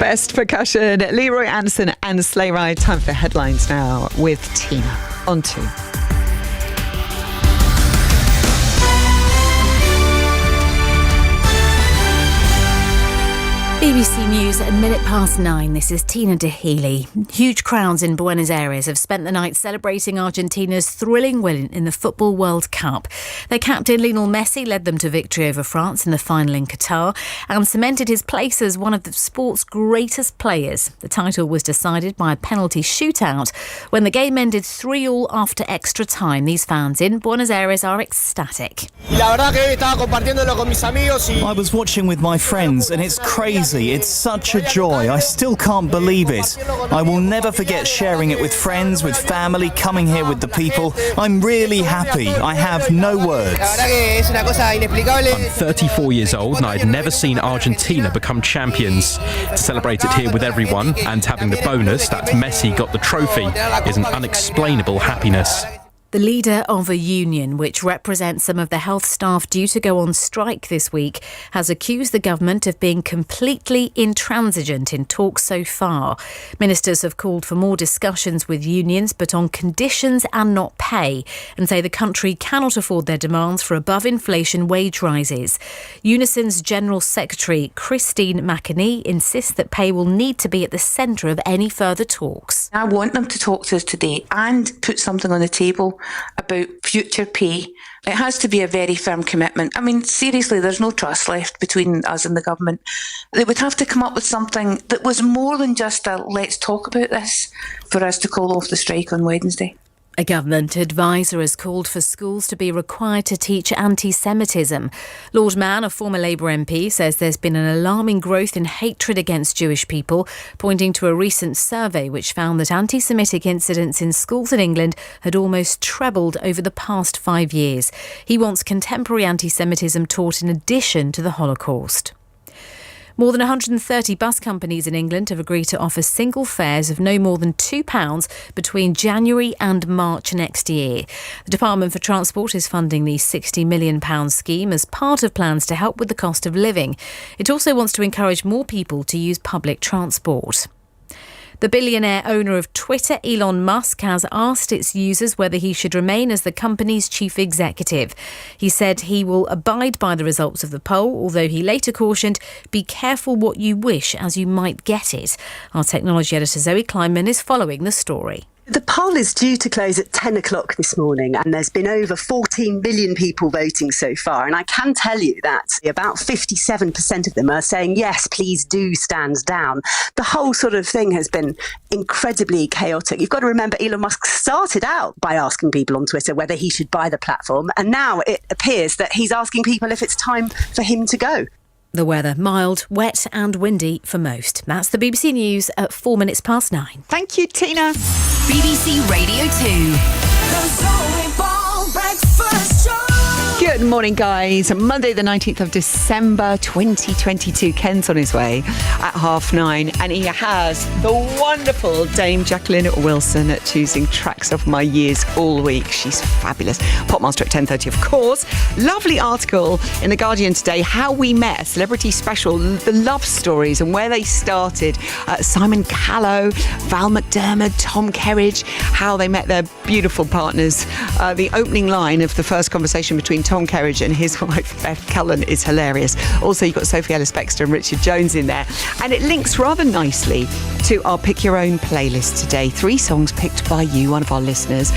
West percussion, Leroy Anderson and Sleigh Ride. Time for headlines now with Tina on 2. BBC News at 9:05. This is Tina Dahealy. Huge crowds in Buenos Aires have spent the night celebrating Argentina's thrilling win in the Football World Cup. Their captain Lionel Messi led them to victory over France in the final in Qatar and cemented his place as one of the sport's greatest players. The title was decided by a penalty shootout when the game ended 3-3 after extra time. These fans in Buenos Aires are ecstatic. I was watching with my friends and it's crazy. It's such a joy. I still can't believe it. I will never forget sharing it with friends, with family, coming here with the people. I'm really happy. I have no words. I'm 34 years old and I'd never seen Argentina become champions. To celebrate it here with everyone and having the bonus that Messi got the trophy is an unexplainable happiness. The leader of a union which represents some of the health staff due to go on strike this week has accused the government of being completely intransigent in talks so far. Ministers have called for more discussions with unions, but on conditions and not pay, and say the country cannot afford their demands for above-inflation wage rises. Unison's General Secretary Christine McAnee insists that pay will need to be at the centre of any further talks. I want them to talk to us today and put something on the table about future pay. It has to be a very firm commitment. I mean, seriously, there's no trust left between us and the government. They would have to come up with something that was more than just a let's talk about this for us to call off the strike on Wednesday. A government advisor has called for schools to be required to teach anti-Semitism. Lord Mann, a former Labour MP, says there's been an alarming growth in hatred against Jewish people, pointing to a recent survey which found that anti-Semitic incidents in schools in England had almost trebled over the past 5 years. He wants contemporary anti-Semitism taught in addition to the Holocaust. More than 130 bus companies in England have agreed to offer single fares of no more than £2 between January and March next year. The Department for Transport is funding the £60 million scheme as part of plans to help with the cost of living. It also wants to encourage more people to use public transport. The billionaire owner of Twitter, Elon Musk, has asked its users whether he should remain as the company's chief executive. He said he will abide by the results of the poll, although he later cautioned, be careful what you wish as you might get it. Our technology editor Zoe Kleinman is following the story. The poll is due to close at 10 o'clock this morning, and there's been over 14 million people voting so far. And I can tell you that about 57% of them are saying, yes, please do stand down. The whole sort of thing has been incredibly chaotic. You've got to remember, Elon Musk started out by asking people on Twitter whether he should buy the platform. And now it appears that he's asking people if it's time for him to go. The weather, mild, wet and windy for most. That's the BBC News at 9:04. Thank you, Tina. BBC Radio 2. The Zoe Ball Breakfast Show. Good morning, guys. Monday, the 19th of December, 2022. Ken's on his way at 9:30, and he has the wonderful Dame Jacqueline Wilson choosing tracks of my years all week. She's fabulous. Popmaster at 10:30, of course. Lovely article in The Guardian today, How We Met, a celebrity special, the love stories and where they started. Simon Callow, Val McDermid, Tom Kerridge, how they met their beautiful partners. The opening line of the first conversation between Tom Kerridge and his wife Beth Cullen is hilarious. Also, you've got Sophie Ellis-Bextor and Richard Jones in there. And it links rather nicely to our Pick Your Own playlist today. 3 songs picked by you, one of our listeners.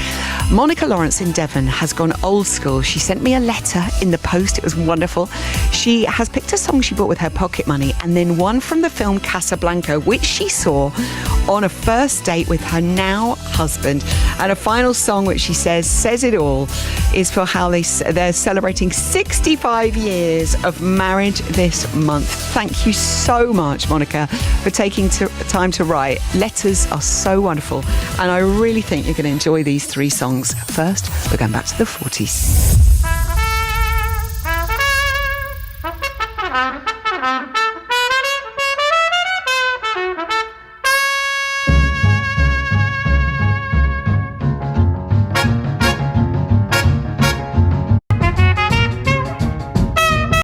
Monica Lawrence in Devon has gone old school. She sent me a letter in the post. It was wonderful. She has picked a song she bought with her pocket money and then one from the film Casablanca, which she saw on a first date with her now husband. And a final song which she says it all, is for how they're celebrating 65 years of marriage this month. Thank you so much, Monica, for taking time to write. Letters are so wonderful, and I really think you're going to enjoy these 3 songs. First, we're going back to the 40s.